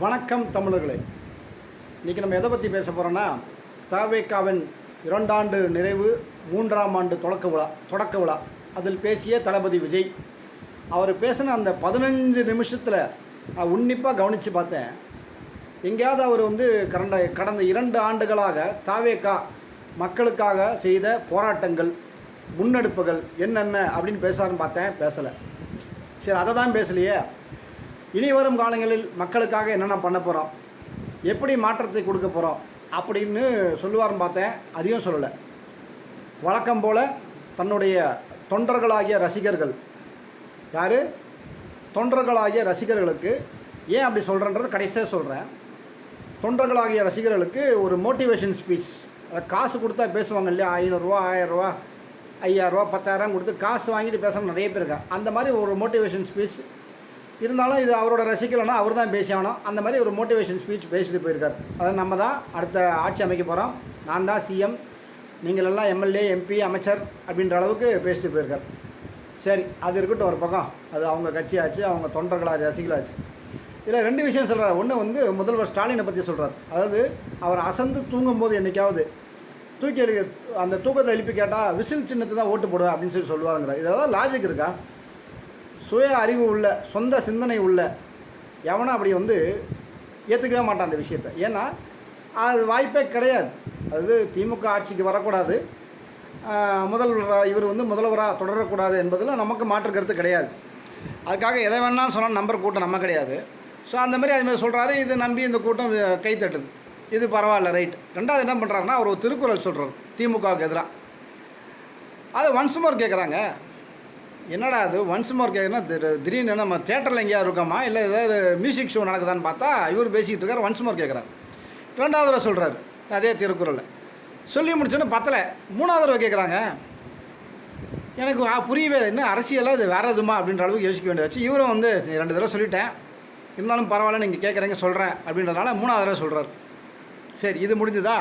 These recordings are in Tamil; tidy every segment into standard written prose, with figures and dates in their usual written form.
வணக்கம் தமிழர்களே. இன்றைக்கி நம்ம எதை பற்றி பேச போகிறோன்னா, தவேகாவின் 2 ஆண்டு நிறைவு 3ஆம் ஆண்டு தொடக்க விழா அதில் பேசிய தளபதி விஜய். அவர் பேசின அந்த 15 நிமிஷத்தில் உன்னிப்பாக கவனித்து பார்த்தேன். எங்கேயாவது அவர் கடந்த 2 ஆண்டுகளாக தவேகா மக்களுக்காக செய்த போராட்டங்கள், முன்னெடுப்புகள் என்னென்ன அப்படின்னு பேசாருன்னு பார்த்தேன். பேசலை. சரி, அதை தான் பேசலையே. இனி வரும் காலங்களில் மக்களுக்காக என்னென்ன பண்ண போகிறோம், எப்படி மாற்றத்தை கொடுக்க போகிறோம் அப்படின்னு சொல்லுவார்னு பார்த்தேன். அதையும் சொல்லலை. வழக்கம் போல் தன்னுடைய தொண்டர்களாகிய ரசிகர்கள், தொண்டர்களாகிய ரசிகர்களுக்கு ஏன் அப்படி சொல்கிறேன்றது கடைசியாக சொல்கிறேன். தொண்டர்களாகிய ரசிகர்களுக்கு ஒரு மோட்டிவேஷன் ஸ்பீச், காசு கொடுத்தா பேசுவாங்க இல்லையா, 500 ரூபா 1000 ரூபா 5000 ரூபா 10000 கொடுத்து காசு வாங்கிட்டு பேசுகிற நிறைய பேர் இருக்காங்க. அந்த மாதிரி ஒரு மோட்டிவேஷன் ஸ்பீச் இருந்தாலும் இது அவரோட ரசிக்கலைன்னா அவர் தான் பேசியாகணும். அந்த மாதிரி ஒரு மோட்டிவேஷன் ஸ்பீச் பேசிட்டு போயிருக்கார். அதை நம்ம தான் அடுத்த ஆட்சி அமைக்க போகிறோம், நான் தான் சிஎம், நீங்கள் எல்லாம் எம்எல்ஏ எம்பி அமைச்சர் அப்படின்ற அளவுக்கு பேசிட்டு போயிருக்கார். சரி, அது இருக்கட்டும் ஒரு பக்கம். அது அவங்க கட்சியாச்சு, அவங்க தொண்டர்களாக ரசிகளாச்சு. இதில் 2 விஷயம் சொல்கிறார். ஒன்று முதல்வர் ஸ்டாலினை பற்றி சொல்கிறார். அதாவது அவர் அசந்து தூங்கும்போது என்றைக்காவது தூக்கி அந்த தூக்கத்தில் எழுப்பி கேட்டால் விசில் சின்னத்தை தான் ஓட்டு போடுவேன் அப்படின்னு சொல்லுவாங்கிறார். இதெல்லாம் லாஜிக் இருக்கா? சுய அறிவு உள்ள, சொந்த சிந்தனை உள்ள எவனா அப்படி ஏற்றுக்கவே மாட்டான் அந்த விஷயத்தை. ஏன்னா அது வாய்ப்பே கிடையாது. அது திமுக ஆட்சிக்கு வரக்கூடாது, இவர் முதல்வராக தொடரக்கூடாது என்பதில் நமக்கு மாற்று கருத்து கிடையாது. அதுக்காக எதை வேணாலும் சொன்னால் நம்பர் கூட்டம் நம்ம கிடையாது. ஸோ அந்த மாதிரி அதுமாதிரி சொல்கிறாரு. இது நம்பி இந்த கூட்டம் கை தட்டுது. இது பரவாயில்ல, ரைட். 2வது என்ன பண்ணுறாருன்னா, அவர் ஒரு திருக்குறள் சொல்கிறார் திமுகவுக்கு எதிராக. அதை ஒன்ஸ் மோர் கேட்குறாங்க. என்னடா அது ஒன்ஸ் மோர் கேட்குறா? திடீர்னு நம்ம தேட்டரில் எங்கேயா இருக்கோமா, இல்லை ஏதாவது மியூசிக் ஷோ நடக்குதான்னு பார்த்தா இவர் பேசிக்கிட்டு இருக்கார். ஒன்ஸ் மோர் கேட்குறாரு. 2வது தடவை சொல்கிறாரு அதே திருக்குறளில். சொல்லி முடிச்சோன்னு பத்தலை. 3வது தடவை கேட்குறாங்க. எனக்கு புரியவே இல்லை, இன்னும் அரசியலாக இது வேறு எதுமா அப்படின்ற அளவுக்கு யோசிக்க வேண்டியதாச்சு. இவரும் 2 தடவை சொல்லிட்டேன், இருந்தாலும் பரவாயில்ல நீங்கள் கேட்குறீங்க சொல்கிறேன் அப்படின்றதுனால 3வது தடவை சொல்கிறார். சரி, இது முடிஞ்சுதா?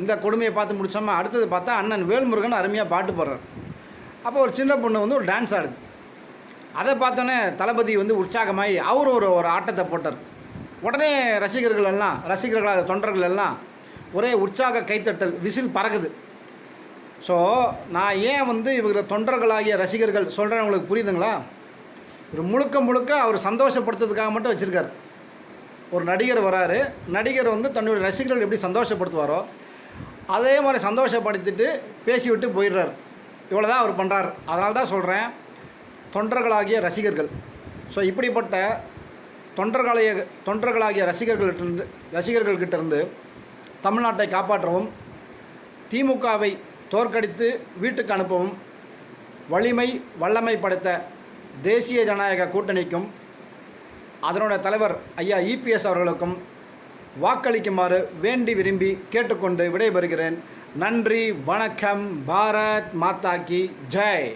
இந்த கொடுமையை பார்த்து முடிச்சோமா? அடுத்தது பார்த்தா அண்ணன் வேல்முருகன் அருமையாக பாட்டு போடுறார். அப்போ ஒரு சின்ன பொண்ணு ஒரு டான்ஸ் ஆடுது. அதை பார்த்தோன்னே தளபதி உற்சாகமாகி அவர் ஒரு ஆட்டத்தை போட்டார். உடனே ரசிகர்களாக தொண்டர்கள் எல்லாம் ஒரே உற்சாக கைத்தட்டல், விசில் பறக்குது. ஸோ நான் ஏன் இவங்க தொண்டர்களாகிய ரசிகர்கள் சொல்கிறேன், உங்களுக்கு புரியுதுங்களா? ஒரு முழுக்க அவர் சந்தோஷப்படுத்துறதுக்காக மட்டும் வச்சுருக்கார். ஒரு நடிகர் வராரு, நடிகர் தன்னுடைய ரசிகர்கள் எப்படி சந்தோஷப்படுத்துவாரோ அதே மாதிரி சந்தோஷப்படுத்திட்டு பேசிவிட்டு போயிடுறார். இவ்வளோ தான் அவர் பண்ணுறார். அதனால தான் சொல்கிறேன், தொண்டர்களாகிய ரசிகர்கள். ஸோ இப்படிப்பட்ட தொண்டர்களாகிய ரசிகர்கள்கிட்டேருந்து தமிழ்நாட்டை காப்பாற்றவும், திமுகவை தோற்கடித்து வீட்டுக்கு அனுப்பவும் வல்லமை படைத்த தேசிய ஜனநாயக கூட்டணிக்கும் அதனுடைய தலைவர் ஐயா இபிஎஸ் அவர்களுக்கும் வாக்களிக்குமாறு வேண்டி விரும்பி கேட்டுக்கொண்டு விடைபெறுகிறேன். நன்றி, வணக்கம். பாரத் மாதா கி ஜெய்.